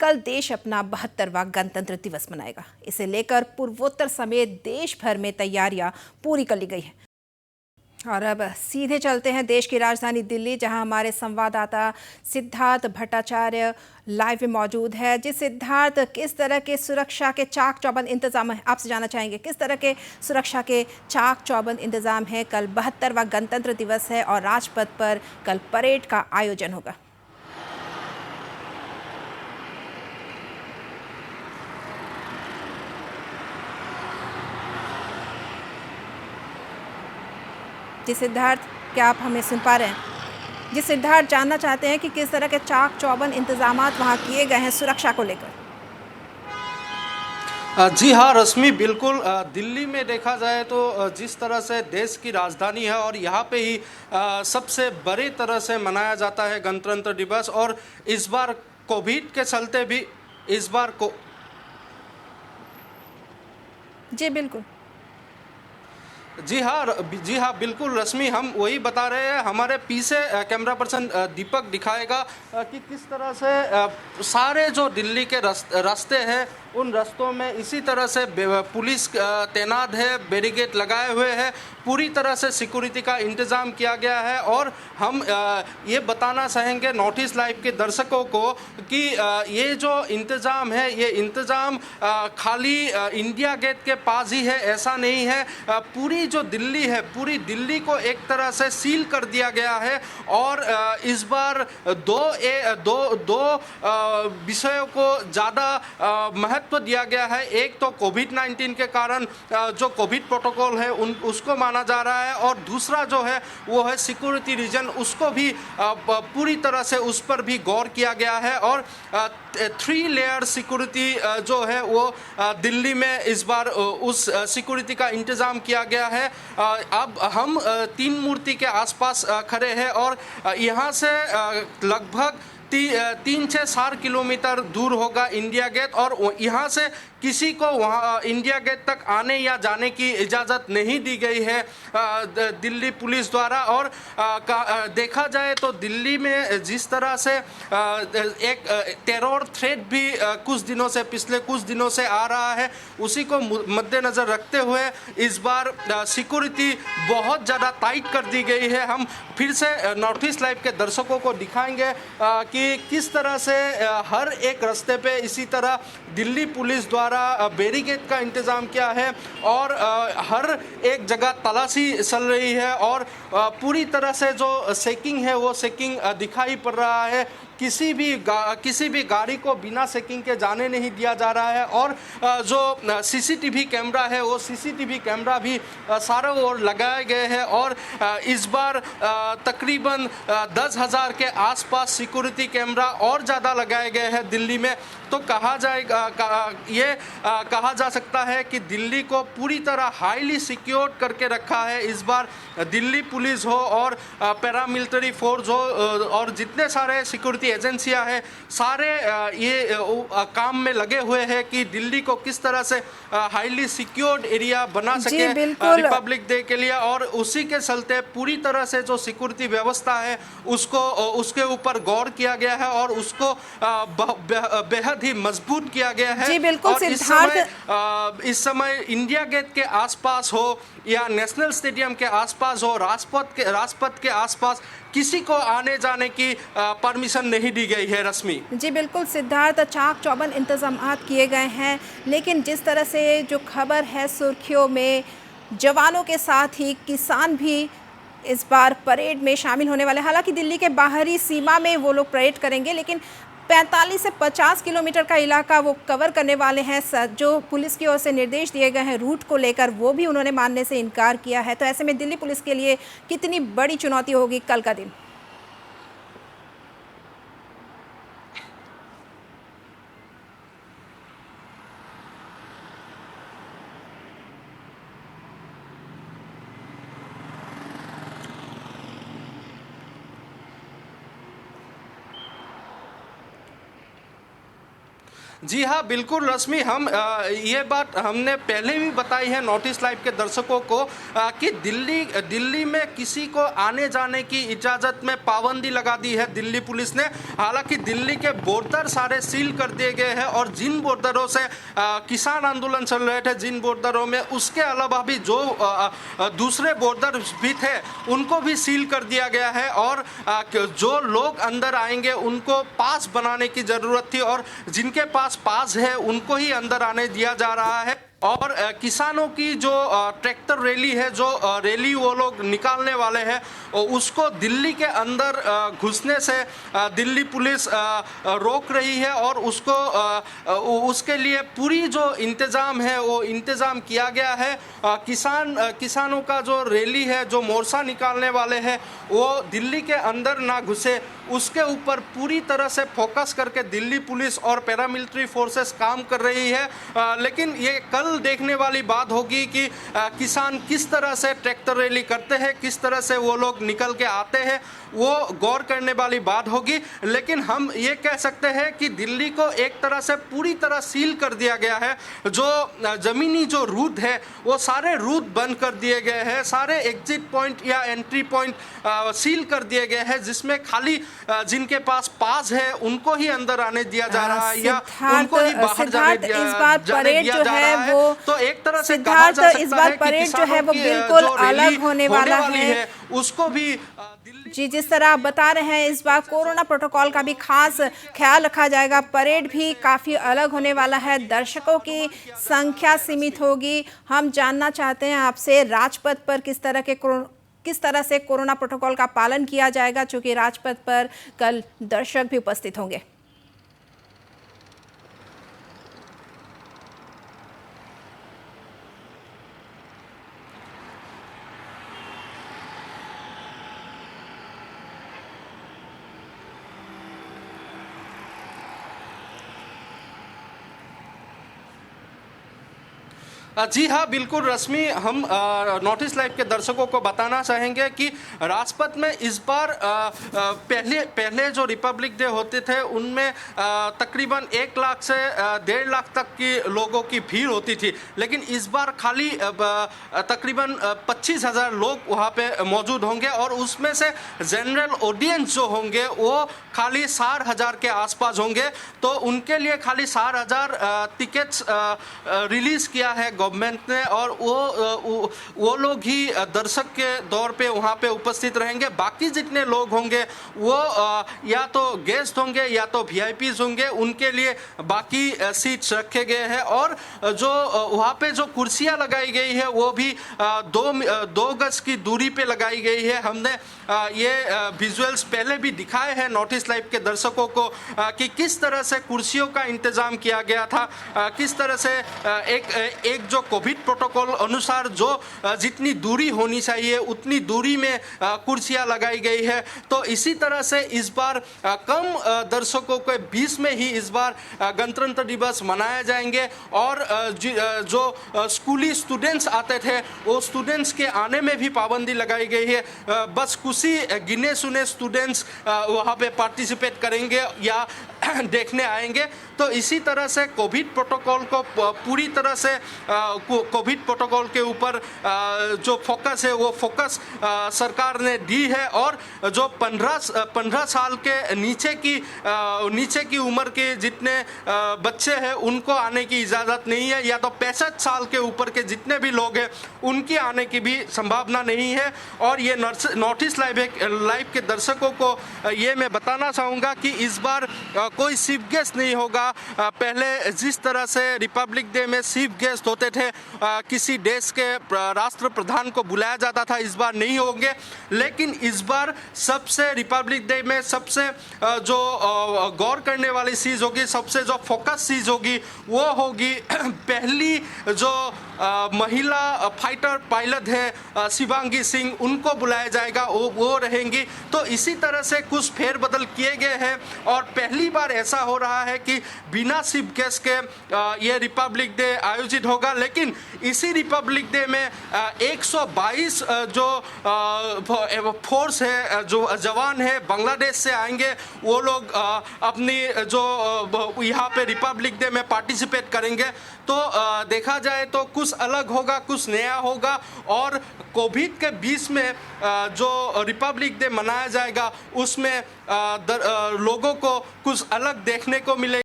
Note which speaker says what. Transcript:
Speaker 1: कल देश अपना 72वां गणतंत्र दिवस मनाएगा। इसे लेकर पूर्वोत्तर समेत देश भर में तैयारियां पूरी कर ली गई हैं। और अब सीधे चलते हैं देश की राजधानी दिल्ली, जहां हमारे संवाददाता सिद्धार्थ भट्टाचार्य लाइव में मौजूद है। जी सिद्धार्थ, किस तरह के सुरक्षा के चाक चौबंद इंतजाम है, आपसे जानना चाहेंगे किस तरह के सुरक्षा के चाक चौबंद इंतजाम है? कल 72वां गणतंत्र दिवस है और राजपथ पर कल परेड का आयोजन होगा। जी सिद्धार्थ, क्या आप हमें सुन पा रहे हैं? जी सिद्धार्थ, जानना चाहते हैं कि किस तरह के चाक चौबंद इंतजामात वहां किए गए हैं सुरक्षा को लेकर।
Speaker 2: जी हाँ रश्मि, बिल्कुल। दिल्ली में देखा जाए तो जिस तरह से देश की राजधानी है और यहाँ पे ही सबसे बड़ी तरह से मनाया जाता है गणतंत्र दिवस, और इस बार कोविड के चलते भी इस बार को
Speaker 1: जी बिल्कुल।
Speaker 2: जी हाँ बिल्कुल रश्मि, हम वही बता रहे हैं। हमारे पीछे कैमरा पर्सन दीपक दिखाएगा कि किस तरह से सारे जो दिल्ली के रास्ते हैं उन रास्तों में इसी तरह से पुलिस तैनात है, बैरिकेड लगाए हुए हैं, पूरी तरह से सिक्योरिटी का इंतज़ाम किया गया है। और हम ये बताना चाहेंगे नॉर्थ ईस्ट लाइव के दर्शकों को कि ये जो इंतज़ाम है, ये इंतज़ाम खाली इंडिया गेट के पास ही है ऐसा नहीं है। पूरी जो दिल्ली है, पूरी दिल्ली को एक तरह से सील कर दिया गया है। और इस बार दो विषयों को ज़्यादा महत्व दिया गया है। एक तो कोविड-19 के कारण जो कोविड प्रोटोकॉल है उसको माना जा रहा है, और दूसरा जो है वो है सिक्योरिटी रीजन, उसको भी पूरी तरह से उस पर भी गौर किया गया है। और 3 लेयर सिक्योरिटी जो है वो दिल्ली में इस बार उस सिक्योरिटी का इंतज़ाम किया गया है। अब हम 3 मूर्ति के आसपास खड़े हैं और यहाँ से लगभग 3 से 4 किलोमीटर दूर होगा इंडिया गेट, और यहाँ से किसी को वहाँ इंडिया गेट तक आने या जाने की इजाज़त नहीं दी गई है दिल्ली पुलिस द्वारा। और देखा जाए तो दिल्ली में जिस तरह से एक टेरर थ्रेट भी पिछले कुछ दिनों से आ रहा है, उसी को मद्देनज़र रखते हुए इस बार सिक्योरिटी बहुत ज़्यादा टाइट कर दी गई है। हम फिर से नॉर्थ ईस्ट लाइव के दर्शकों को दिखाएंगे कि किस तरह से हर एक रास्ते पे इसी तरह दिल्ली पुलिस द्वारा बैरिकेड का इंतज़ाम किया है, और हर एक जगह तलाशी चल रही है। और पूरी तरह से जो चेकिंग है वो चेकिंग दिखाई पड़ रहा है। किसी भी गाड़ी को बिना चेकिंग के जाने नहीं दिया जा रहा है। और जो सीसीटीवी कैमरा है वो सीसीटीवी कैमरा भी चारों ओर लगाए गए हैं। और इस बार तकरीबन 10,000 के आसपास सिक्योरिटी कैमरा और ज़्यादा लगाए गए हैं दिल्ली में। तो कहा जा सकता है कि दिल्ली को पूरी तरह हाईली सिक्योर्ड करके रखा है इस बार। दिल्ली पुलिस हो और पैरामिलिट्री फोर्स हो और जितने सारे सिक्योरिटी एजेंसियां हैं, सारे ये काम में लगे हुए हैं कि दिल्ली को किस तरह से हाईली सिक्योर्ड एरिया बना सके रिपब्लिक डे के लिए। और उसी के चलते पूरी तरह से जो सिक्योरिटी व्यवस्था है उसके ऊपर गौर किया गया है और उसको बेहद ही मजबूत किया गया है।
Speaker 1: जी बिल्कुल
Speaker 2: और इस समय इंडिया गेट के आसपास हो या नेशनल स्टेडियम के आसपास हो, राजपथ के आसपास किसी को आने जाने की परमिशन नहीं दी गई है रश्मि।
Speaker 1: जी बिल्कुल सिद्धार्थ, चाक चौबंद इंतजाम किए गए हैं, लेकिन जिस तरह से जो खबर है सुर्खियों में, जवानों के साथ ही किसान भी इस बार परेड में शामिल होने वाले। हालांकि दिल्ली के बाहरी सीमा में वो लोग परेड करेंगे, लेकिन 45 से 50 किलोमीटर का इलाका वो कवर करने वाले हैं। जो पुलिस की ओर से निर्देश दिए गए हैं रूट को लेकर, वो भी उन्होंने मानने से इनकार किया है। तो ऐसे में दिल्ली पुलिस के लिए कितनी बड़ी चुनौती होगी कल का दिन?
Speaker 2: जी हाँ, बिल्कुल रश्मि, हम ये बात हमने पहले भी बताई है नॉर्थ ईस्ट लाइव के दर्शकों को कि दिल्ली में किसी को आने जाने की इजाज़त में पाबंदी लगा दी है दिल्ली पुलिस ने। हालांकि दिल्ली के बॉर्डर सारे सील कर दिए गए हैं और जिन बॉर्डरों से किसान आंदोलन चल रहे थे, जिन बॉर्डरों में, उसके अलावा भी जो दूसरे बॉर्डर भी थे उनको भी सील कर दिया गया है। और जो लोग अंदर आएंगे उनको पास बनाने की ज़रूरत थी और जिनके पास है उनको ही अंदर आने दिया जा रहा है। और किसानों की जो ट्रैक्टर रैली है, जो रैली वो लोग निकालने वाले हैं, उसको दिल्ली के अंदर घुसने से दिल्ली पुलिस रोक रही है और उसके लिए पूरी जो इंतज़ाम है वो इंतज़ाम किया गया है। किसानों का जो रैली है, जो मोर्चा निकालने वाले हैं, वो दिल्ली के अंदर ना घुसे, उसके ऊपर पूरी तरह से फोकस करके दिल्ली पुलिस और पैरामिलिट्री फोर्सेस काम कर रही है। लेकिन ये कल देखने वाली बात होगी कि किसान किस तरह से ट्रैक्टर रैली करते हैं, किस तरह से वो लोग निकल के आते हैं, वो गौर करने वाली बात होगी। लेकिन हम ये कह सकते हैं कि दिल्ली को एक तरह से पूरी तरह सील कर दिया गया है। जो ज़मीनी जो रूट है वो सारे रूट बंद कर दिए गए हैं, सारे एग्जिट पॉइंट या एंट्री पॉइंट सील कर दिए गए हैं, जिसमें खाली जिनके पास है उनको ही अंदर आने दिया जा रहा है या उनको ही बाहर जाने दिया जा रहा है। तो एक तरह से कहा जा सकता है कि किसानों की
Speaker 1: बिल्कुल
Speaker 2: जो
Speaker 1: अलग होने वाला
Speaker 2: है उसको भी
Speaker 1: जी, जिस तरह आप बता रहे हैं, इस बार कोरोना प्रोटोकॉल का भी खास ख्याल रखा जाएगा। परेड भी काफ़ी अलग होने वाला है, दर्शकों की संख्या सीमित होगी। हम जानना चाहते हैं आपसे, राजपथ पर किस तरह से कोरोना प्रोटोकॉल का पालन किया जाएगा, चूंकि राजपथ पर कल दर्शक भी उपस्थित होंगे।
Speaker 2: जी हाँ, बिल्कुल रश्मि, हम नॉर्थ ईस्ट लाइव के दर्शकों को बताना चाहेंगे कि राजपथ में इस बार पहले जो रिपब्लिक डे होते थे उनमें तकरीबन 1 लाख से 1.5 लाख तक की लोगों की भीड़ होती थी। लेकिन इस बार खाली तकरीबन 25,000 लोग वहाँ पे मौजूद होंगे और उसमें से जनरल ऑडियंस जो होंगे वो खाली 60,000 के आसपास होंगे। तो उनके लिए खाली 60,000 टिकट्स रिलीज़ किया है गवर्नमेंट ने और वो लोग ही दर्शक के तौर पे वहाँ पे उपस्थित रहेंगे। बाकी जितने लोग होंगे वो या तो गेस्ट होंगे या तो वीआईपीज होंगे, उनके लिए बाकी सीट्स रखे गए हैं। और जो वहाँ पे जो कुर्सियाँ लगाई गई है वो भी 2 गज की दूरी पे लगाई गई है। हमने ये विजुअल्स पहले भी दिखाए हैं नॉर्थ ईस्ट लाइव के दर्शकों को कि किस तरह से कुर्सियों का इंतज़ाम किया गया था, किस तरह से एक जो कोविड प्रोटोकॉल अनुसार जो जितनी दूरी होनी चाहिए उतनी दूरी में कुर्सियां लगाई गई है। तो इसी तरह से इस बार कम दर्शकों के बीच में ही इस बार गणतंत्र दिवस मनाए जाएंगे। और जो स्कूली स्टूडेंट्स आते थे वो स्टूडेंट्स के आने में भी पाबंदी लगाई गई है। बस कुछ ही गिने चुने स्टूडेंट्स वहाँ पे पार्टिसिपेट करेंगे या देखने आएंगे। तो इसी तरह से कोविड प्रोटोकॉल को पूरी तरह से कोविड प्रोटोकॉल के ऊपर जो फोकस है वो फोकस सरकार ने दी है। और जो 15 साल के नीचे की उम्र के जितने बच्चे हैं उनको आने की इजाज़त नहीं है, या तो 65 साल के ऊपर के जितने भी लोग हैं उनकी आने की भी संभावना नहीं है। और ये नॉर्थ ईस्ट लाइव के दर्शकों को ये मैं बताना चाहूँगा कि इस बार कोई चीफ गेस्ट नहीं होगा। पहले जिस तरह से रिपब्लिक डे में चीफ गेस्ट होते थे, किसी देश के राष्ट्रप्रधान को बुलाया जाता था, इस बार नहीं होंगे। लेकिन इस बार सबसे रिपब्लिक डे में सबसे जो गौर करने वाली चीज़ होगी, सबसे जो फोकस चीज़ होगी वो होगी पहली जो महिला फाइटर पायलट है शिवांगी सिंह, उनको बुलाया जाएगा, वो रहेंगी। तो इसी तरह से कुछ फेरबदल किए गए हैं और पहली बार ऐसा हो रहा है कि बिना चीफ गेस्ट के ये रिपब्लिक डे आयोजित होगा। लेकिन इसी रिपब्लिक डे में 122 जो फोर्स है, जो जवान है बांग्लादेश से आएंगे, वो लोग अपनी जो यहाँ पे रिपब्लिक डे में पार्टिसिपेट करेंगे। तो देखा जाए तो कुछ अलग होगा, कुछ नया होगा और कोविड के बीच में जो रिपब्लिक डे मनाया जाएगा उसमें लोगों को कुछ अलग देखने को मिलेगा।